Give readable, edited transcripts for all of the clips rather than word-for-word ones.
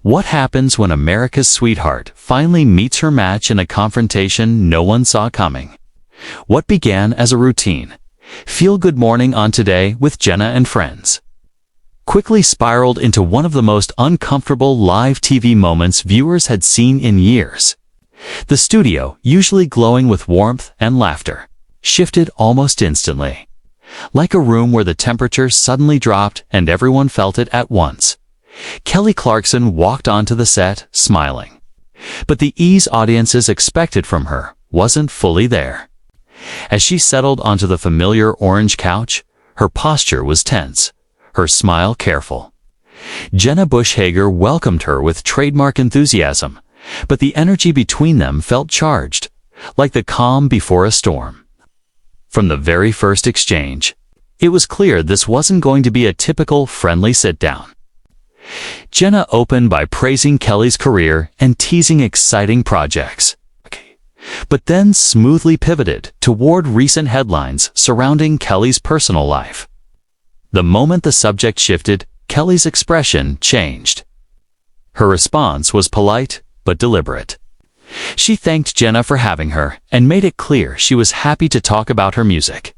What happens when America's sweetheart finally meets her match in a confrontation no one saw coming? What began as a routine, feel-good morning on Today with Jenna and Friends quickly spiraled into one of the most uncomfortable live TV moments viewers had seen in years. The studio, usually glowing with warmth and laughter, shifted almost instantly. Like a room where the temperature suddenly dropped and everyone felt it at once. Kelly Clarkson walked onto the set, smiling. But the ease audiences expected from her wasn't fully there. As she settled onto the familiar orange couch, her posture was tense, her smile careful. Jenna Bush Hager welcomed her with trademark enthusiasm, but the energy between them felt charged, like the calm before a storm. From the very first exchange, it was clear this wasn't going to be a typical friendly sit-down. Jenna opened by praising Kelly's career and teasing exciting projects, but then smoothly pivoted toward recent headlines surrounding Kelly's personal life. The moment the subject shifted, Kelly's expression changed. Her response was polite but deliberate. She thanked Jenna for having her and made it clear she was happy to talk about her music,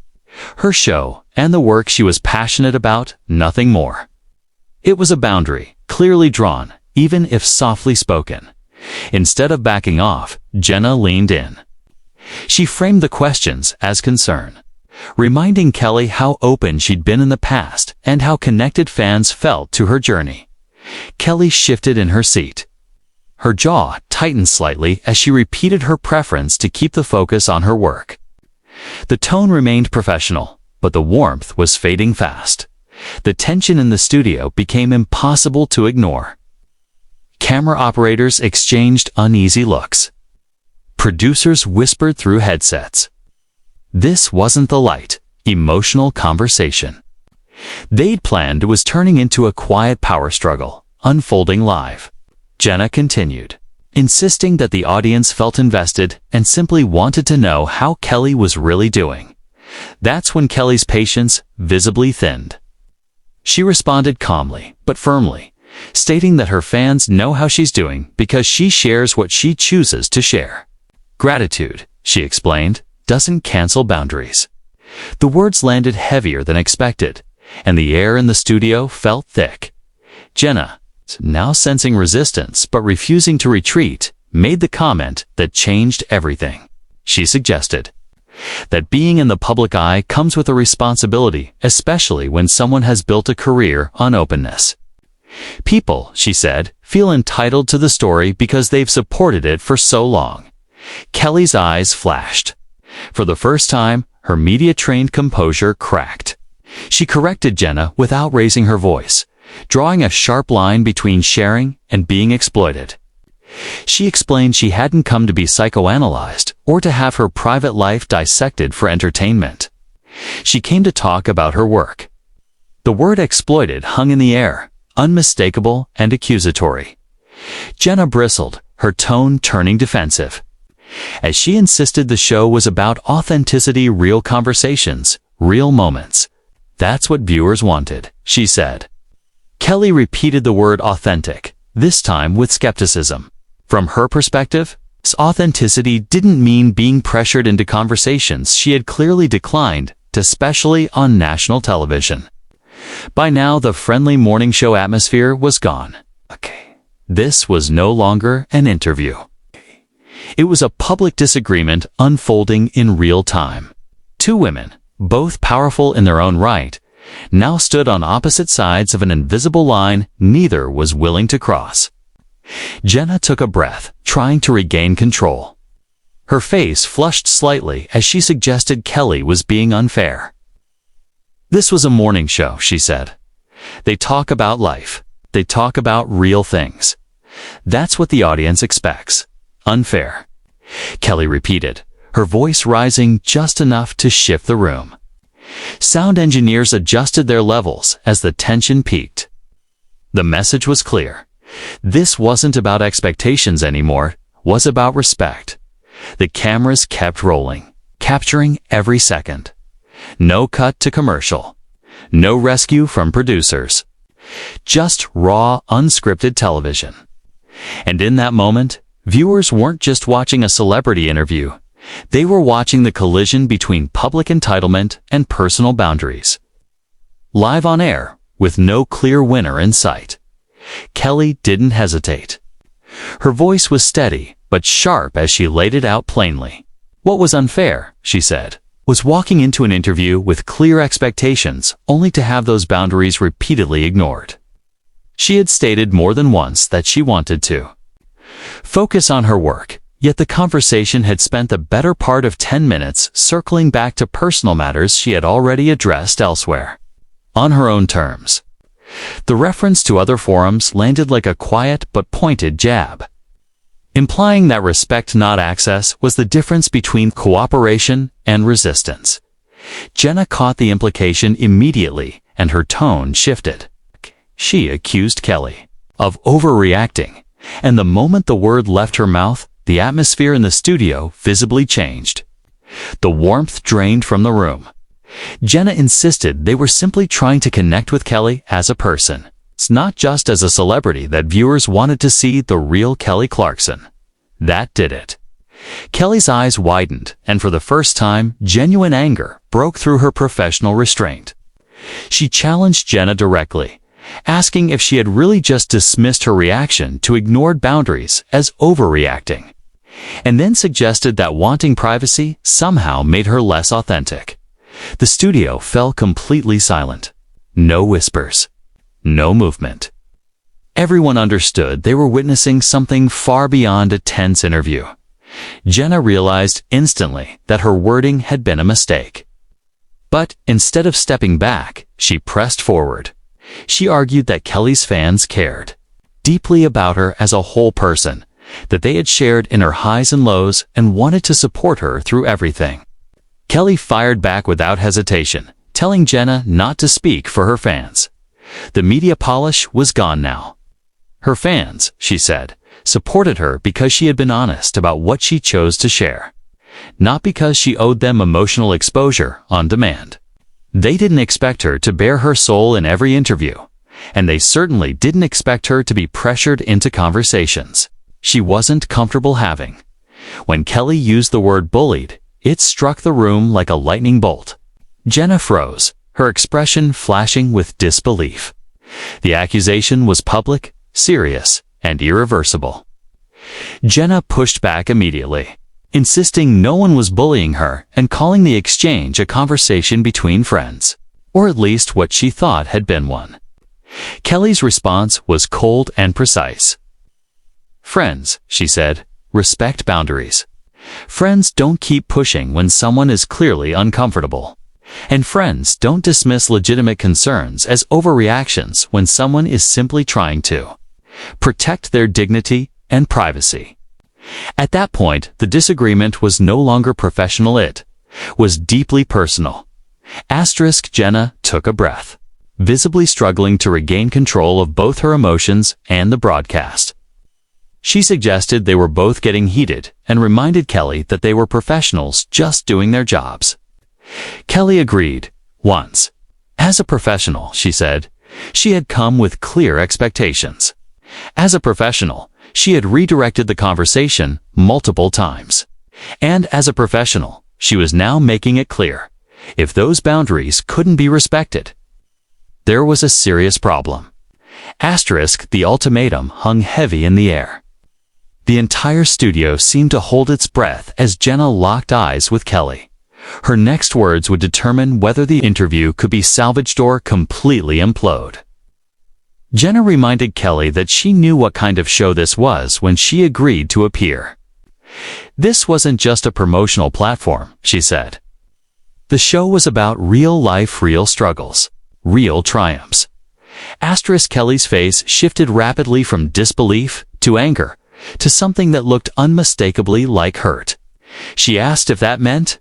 her show, and the work she was passionate about, nothing more. It was a boundary, clearly drawn, even if softly spoken. Instead of backing off, Jenna leaned in. She framed the questions as concern, reminding Kelly how open she'd been in the past and how connected fans felt to her journey. Kelly shifted in her seat. Her jaw tightened slightly as she repeated her preference to keep the focus on her work. The tone remained professional, but the warmth was fading fast. The tension in the studio became impossible to ignore. Camera operators exchanged uneasy looks. Producers whispered through headsets. This wasn't the light, emotional conversation they'd planned. Was turning into a quiet power struggle, unfolding live. Jenna continued, insisting that the audience felt invested and simply wanted to know how Kelly was really doing. That's when Kelly's patience visibly thinned. She responded calmly but firmly, stating that her fans know how she's doing because she shares what she chooses to share. Gratitude, she explained, doesn't cancel boundaries. The words landed heavier than expected, and the air in the studio felt thick. Jenna, now sensing resistance but refusing to retreat, made the comment that changed everything. She suggested that being in the public eye comes with a responsibility, especially when someone has built a career on openness. People, she said, feel entitled to the story because they've supported it for so long. Kelly's eyes flashed. For the first time, her media-trained composure cracked. She corrected Jenna without raising her voice, drawing a sharp line between sharing and being exploited. She explained she hadn't come to be psychoanalyzed or to have her private life dissected for entertainment. She came to talk about her work. The word exploited hung in the air, unmistakable and accusatory. Jenna bristled, her tone turning defensive. As she insisted the show was about authenticity, real conversations, real moments. That's what viewers wanted, she said. Kelly repeated the word authentic, this time with skepticism. From her perspective, authenticity didn't mean being pressured into conversations she had clearly declined, especially on national television. By now, the friendly morning show atmosphere was gone. This was no longer an interview. It was a public disagreement unfolding in real time. Two women, both powerful in their own right, now stood on opposite sides of an invisible line neither was willing to cross. Jenna took a breath, trying to regain control. Her face flushed slightly as she suggested Kelly was being unfair. This was a morning show, she said. They talk about life. They talk about real things. That's what the audience expects. Unfair. Kelly repeated, her voice rising just enough to shift the room. Sound engineers adjusted their levels as the tension peaked. The message was clear. This wasn't about expectations anymore, it was about respect. The cameras kept rolling, capturing every second. No cut to commercial. No rescue from producers. Just raw, unscripted television. And in that moment, viewers weren't just watching a celebrity interview. They were watching the collision between public entitlement and personal boundaries. Live on air, with no clear winner in sight, Kelly didn't hesitate. Her voice was steady, but sharp as she laid it out plainly. What was unfair, she said, was walking into an interview with clear expectations only to have those boundaries repeatedly ignored. She had stated more than once that she wanted to focus on her work, yet the conversation had spent the better part of 10 minutes circling back to personal matters she had already addressed elsewhere, on her own terms. The reference to other forums landed like a quiet but pointed jab, implying that respect, not access, was the difference between cooperation and resistance. Jenna caught the implication immediately, and her tone shifted. She accused Kelly of overreacting, and the moment the word left her mouth, the atmosphere in the studio visibly changed. The warmth drained from the room. Jenna insisted they were simply trying to connect with Kelly as a person. It's not just as a celebrity that viewers wanted to see the real Kelly Clarkson. That did it. Kelly's eyes widened, and for the first time, genuine anger broke through her professional restraint. She challenged Jenna directly, asking if she had really just dismissed her reaction to ignored boundaries as overreacting, and then suggested that wanting privacy somehow made her less authentic. The studio fell completely silent. No whispers. No movement. Everyone understood they were witnessing something far beyond a tense interview. Jenna realized instantly that her wording had been a mistake. But instead of stepping back, she pressed forward. She argued that Kelly's fans cared deeply about her as a whole person, that they had shared in her highs and lows and wanted to support her through everything. Kelly fired back without hesitation, telling Jenna not to speak for her fans. The media polish was gone now. Her fans, she said, supported her because she had been honest about what she chose to share, not because she owed them emotional exposure on demand. They didn't expect her to bare her soul in every interview, and they certainly didn't expect her to be pressured into conversations she wasn't comfortable having. When Kelly used the word bullied, it struck the room like a lightning bolt. Jenna froze, her expression flashing with disbelief. The accusation was public, serious, and irreversible. Jenna pushed back immediately, insisting no one was bullying her and calling the exchange a conversation between friends, or at least what she thought had been one. Kelly's response was cold and precise. "Friends," she said, "respect boundaries. Friends don't keep pushing when someone is clearly uncomfortable. And friends don't dismiss legitimate concerns as overreactions when someone is simply trying to protect their dignity and privacy." At that point, the disagreement was no longer professional, it was deeply personal. Jenna took a breath, visibly struggling to regain control of both her emotions and the broadcast. She suggested they were both getting heated and reminded Kelly that they were professionals just doing their jobs. Kelly agreed, once. As a professional, she said, she had come with clear expectations. As a professional, she had redirected the conversation multiple times. And as a professional, she was now making it clear, if those boundaries couldn't be respected, there was a serious problem. The ultimatum hung heavy in the air. The entire studio seemed to hold its breath as Jenna locked eyes with Kelly. Her next words would determine whether the interview could be salvaged or completely implode. Jenna reminded Kelly that she knew what kind of show this was when she agreed to appear. This wasn't just a promotional platform, she said. The show was about real life, real struggles, real triumphs. Kelly's face shifted rapidly from disbelief to anger to something that looked unmistakably like hurt. She asked if that meant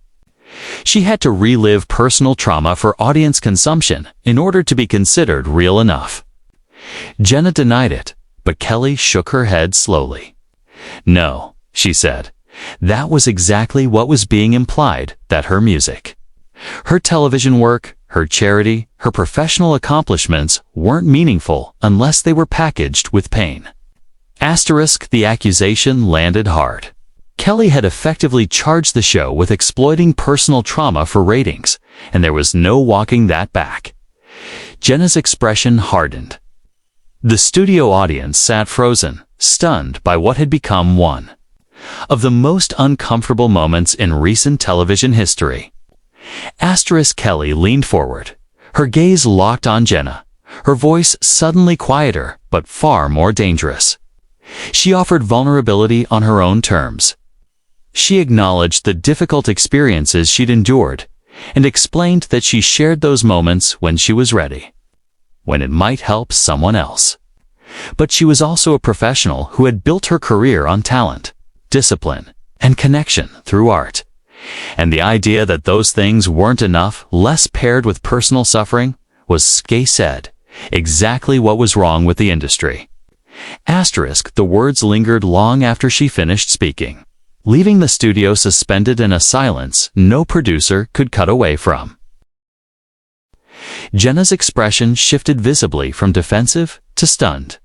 she had to relive personal trauma for audience consumption in order to be considered real enough. Jenna denied it, but Kelly shook her head slowly. "No," she said. That was exactly what was being implied, that her music, her television work, her charity, her professional accomplishments weren't meaningful unless they were packaged with pain. Asterisk, the accusation landed hard. Kelly had effectively charged the show with exploiting personal trauma for ratings, and there was no walking that back. Jenna's expression hardened. The studio audience sat frozen, stunned by what had become one of the most uncomfortable moments in recent television history. Asterisk, Kelly leaned forward, her gaze locked on Jenna, her voice suddenly quieter but far more dangerous. She offered vulnerability on her own terms. She acknowledged the difficult experiences she'd endured and explained that she shared those moments when she was ready, when it might help someone else. But she was also a professional who had built her career on talent, discipline, and connection through art. And the idea that those things weren't enough, less paired with personal suffering, was, Gay said, exactly what was wrong with the industry. Asterisk, the words lingered long after she finished speaking, leaving the studio suspended in a silence no producer could cut away from. Jenna's expression shifted visibly from defensive to stunned.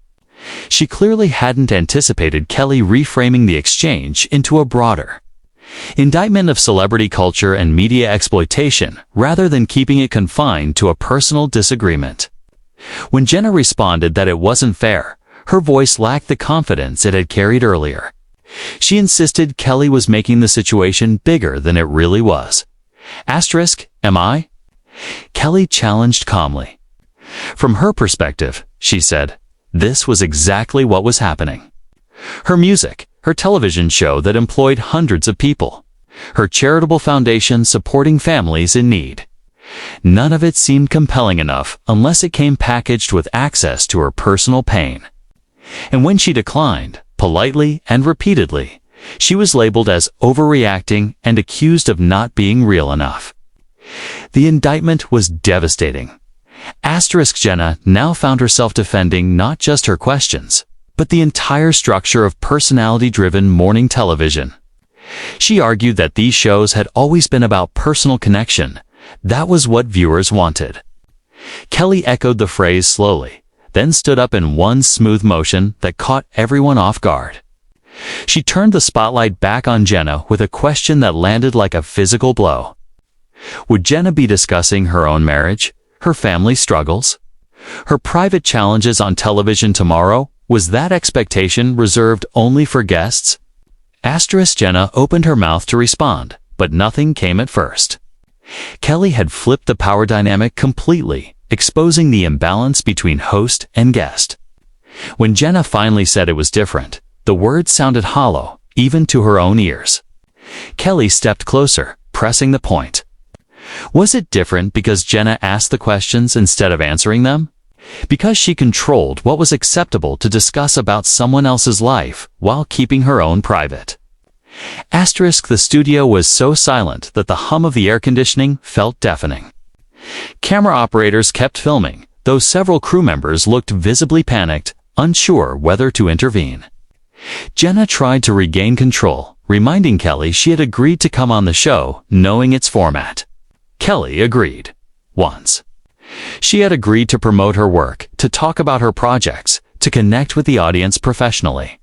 She clearly hadn't anticipated Kelly reframing the exchange into a broader indictment of celebrity culture and media exploitation rather than keeping it confined to a personal disagreement. When Jenna responded that it wasn't fair, her voice lacked the confidence it had carried earlier. She insisted Kelly was making the situation bigger than it really was. Asterisk, am I? Kelly challenged calmly. From her perspective, she said, this was exactly what was happening. Her music, her television show that employed hundreds of people, her charitable foundation supporting families in need. None of it seemed compelling enough unless it came packaged with access to her personal pain. And when she declined, politely and repeatedly, she was labeled as overreacting and accused of not being real enough. The indictment was devastating. Asterisk, Jenna now found herself defending not just her questions, but the entire structure of personality-driven morning television. She argued that these shows had always been about personal connection. That was what viewers wanted. Kelly echoed the phrase slowly, then stood up in one smooth motion that caught everyone off guard. She turned the spotlight back on Jenna with a question that landed like a physical blow. Would Jenna be discussing her own marriage, her family struggles, her private challenges on television tomorrow? Was that expectation reserved only for guests? Asterisk, Jenna opened her mouth to respond, but nothing came at first. Kelly had flipped the power dynamic completely, exposing the imbalance between host and guest. When Jenna finally said it was different, the words sounded hollow, even to her own ears. Kelly stepped closer, pressing the point. Was it different because Jenna asked the questions instead of answering them? Because she controlled what was acceptable to discuss about someone else's life while keeping her own private? Asterisk, the studio was so silent that the hum of the air conditioning felt deafening. Camera operators kept filming, though several crew members looked visibly panicked, unsure whether to intervene. Jenna tried to regain control, reminding Kelly she had agreed to come on the show, knowing its format. Kelly agreed. Once. She had agreed to promote her work, to talk about her projects, to connect with the audience professionally.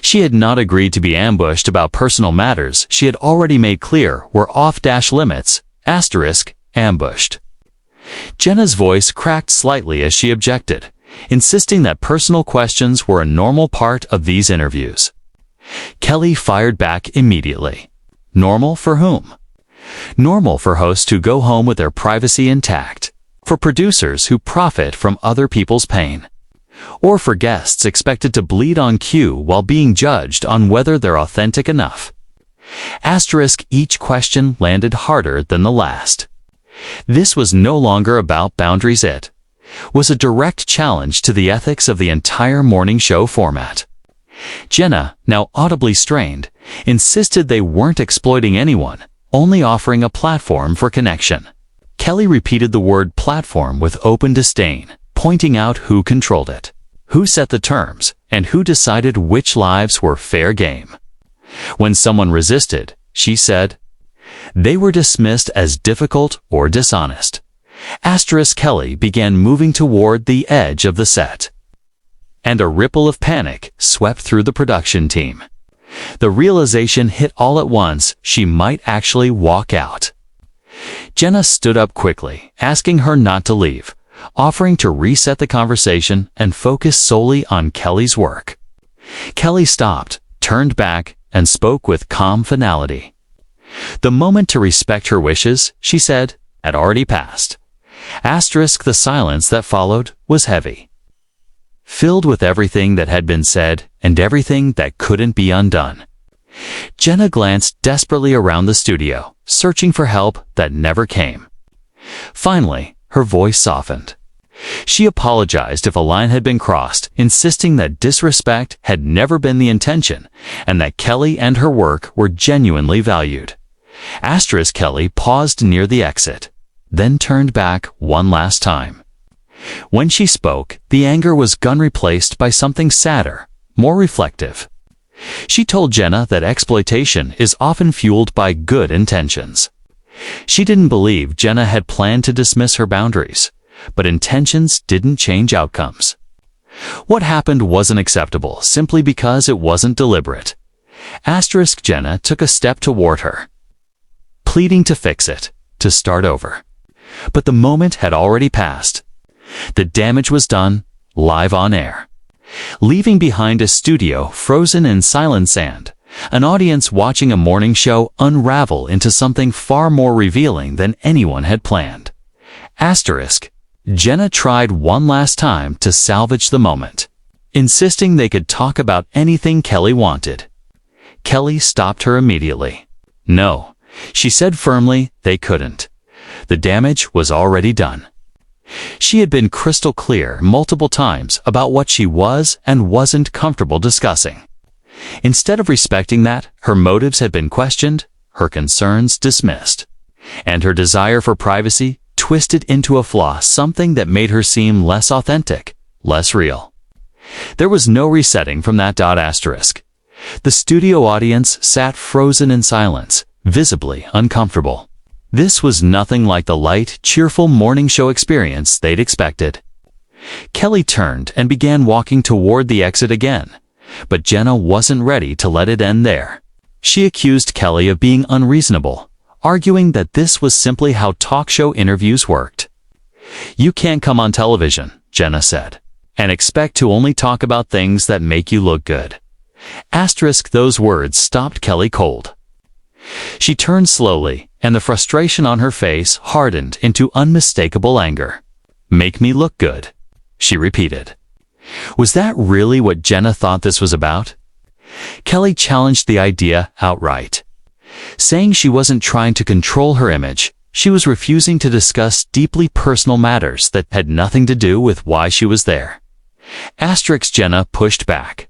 She had not agreed to be ambushed about personal matters she had already made clear were off-limits, asterisk, ambushed. Jenna's voice cracked slightly as she objected, insisting that personal questions were a normal part of these interviews. Kelly fired back immediately. Normal for whom? Normal for hosts who go home with their privacy intact, for producers who profit from other people's pain, or for guests expected to bleed on cue while being judged on whether they're authentic enough. Asterisk, each question landed harder than the last. This was no longer about boundaries. It was a direct challenge to the ethics of the entire morning show format. Jenna, now audibly strained, insisted they weren't exploiting anyone, only offering a platform for connection. Kelly repeated the word platform with open disdain, pointing out who controlled it, who set the terms, and who decided which lives were fair game. When someone resisted, she said, they were dismissed as difficult or dishonest. Asterisk, Kelly began moving toward the edge of the set. and a ripple of panic swept through the production team. The realization hit all at once she might actually walk out. Jenna stood up quickly, asking her not to leave, offering to reset the conversation and focus solely on Kelly's work. Kelly stopped, turned back, and spoke with calm finality. The moment to respect her wishes, she said, had already passed. The silence that followed was heavy, filled with everything that had been said and everything that couldn't be undone. Jenna glanced desperately around the studio, searching for help that never came. Finally, her voice softened. She apologized if a line had been crossed, insisting that disrespect had never been the intention and that Kelly and her work were genuinely valued. Kelly paused near the exit, then turned back one last time. When she spoke, the anger was gone, replaced by something sadder, more reflective. She told Jenna that exploitation is often fueled by good intentions. She didn't believe Jenna had planned to dismiss her boundaries, but intentions didn't change outcomes. What happened wasn't acceptable simply because it wasn't deliberate. Jenna took a step toward her, pleading to fix it, to start over. But the moment had already passed. The damage was done, live on air, leaving behind a studio frozen in silent sand, an audience watching a morning show unravel into something far more revealing than anyone had planned. Jenna tried one last time to salvage the moment, insisting they could talk about anything Kelly wanted. Kelly stopped her immediately. No, she said firmly, they couldn't. The damage was already done. She had been crystal clear multiple times about what she was and wasn't comfortable discussing. Instead of respecting that, her motives had been questioned, her concerns dismissed, and her desire for privacy twisted into a flaw, something that made her seem less authentic, less real. There was no resetting from that. The studio audience sat frozen in silence, visibly uncomfortable. This was nothing like the light, cheerful morning show experience they'd expected. Kelly turned and began walking toward the exit again, but Jenna wasn't ready to let it end there. She accused Kelly of being unreasonable, arguing that this was simply how talk show interviews worked. "You can't come on television," Jenna said, "and expect to only talk about things that make you look good." Those words stopped Kelly cold. She turned slowly, and the frustration on her face hardened into unmistakable anger. "Make me look good," she repeated. Was that really what Jenna thought this was about? Kelly challenged the idea outright, saying she wasn't trying to control her image. She was refusing to discuss deeply personal matters that had nothing to do with why she was there. Jenna pushed back,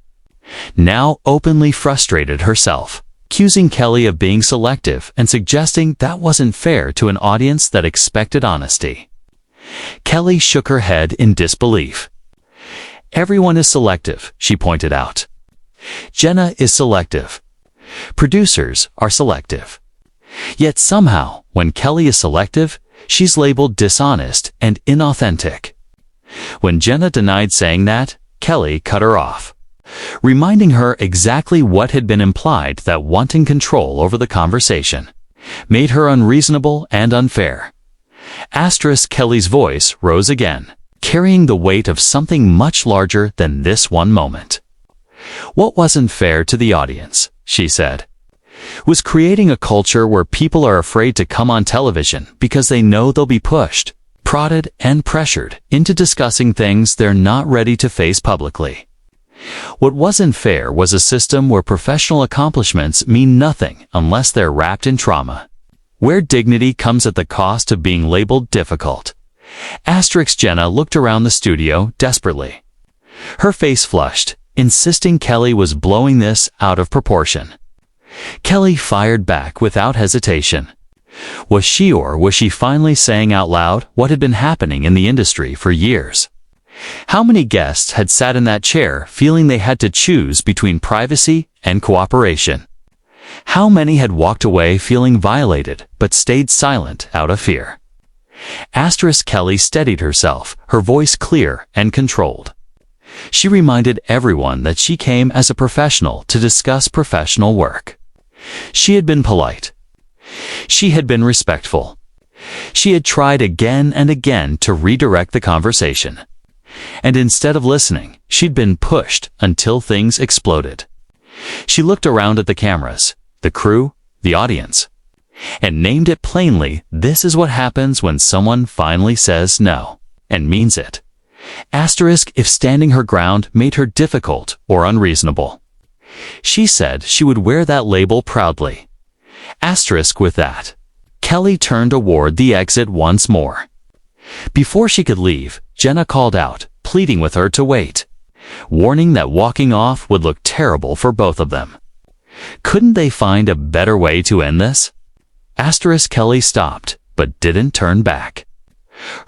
now openly frustrated herself, accusing Kelly of being selective and suggesting that wasn't fair to an audience that expected honesty. Kelly shook her head in disbelief. "Everyone is selective," she pointed out. "Jenna is selective. Producers are selective. Yet somehow, when Kelly is selective, she's labeled dishonest and inauthentic." When Jenna denied saying that, Kelly cut her off, reminding her exactly what had been implied, that wanting control over the conversation made her unreasonable and unfair. Kelly's voice rose again, carrying the weight of something much larger than this one moment. "What wasn't fair to the audience," she said, "was creating a culture where people are afraid to come on television because they know they'll be pushed, prodded, and pressured into discussing things they're not ready to face publicly. What wasn't fair was a system where professional accomplishments mean nothing unless they're wrapped in trauma, where dignity comes at the cost of being labeled difficult." Jenna looked around the studio desperately. Her face flushed, insisting Kelly was blowing this out of proportion. Kelly fired back without hesitation. Was she finally saying out loud what had been happening in the industry for years? How many guests had sat in that chair feeling they had to choose between privacy and cooperation? How many had walked away feeling violated but stayed silent out of fear? Kelly steadied herself, her voice clear and controlled. She reminded everyone that she came as a professional to discuss professional work. She had been polite. She had been respectful. She had tried again and again to redirect the conversation. And instead of listening, she'd been pushed until things exploded. She looked around at the cameras, the crew, the audience, and named it plainly. This is what happens when someone finally says no, and means it. Asterisk if standing her ground made her difficult or unreasonable. She said she would wear that label proudly. Asterisk with that. Kelly turned toward the exit once more. Before she could leave, Jenna called out, pleading with her to wait, warning that walking off would look terrible for both of them. Couldn't they find a better way to end this? Asterisk Kelly stopped, but didn't turn back.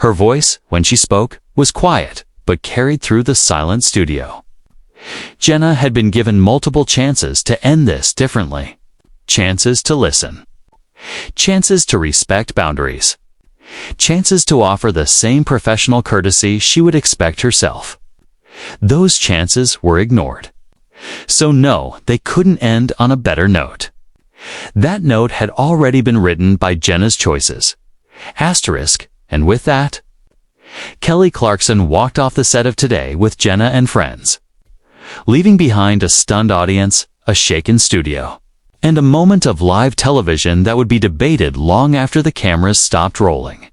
Her voice, when she spoke, was quiet, but carried through the silent studio. Jenna had been given multiple chances to end this differently. Chances to listen. Chances to respect boundaries. Chances to offer the same professional courtesy she would expect herself. Those chances were ignored. So no, they couldn't end on a better note. That note had already been written by Jenna's choices. Asterisk, and with that, Kelly Clarkson walked off the set of Today with Jenna and Friends, leaving behind a stunned audience, a shaken studio, and a moment of live television that would be debated long after the cameras stopped rolling.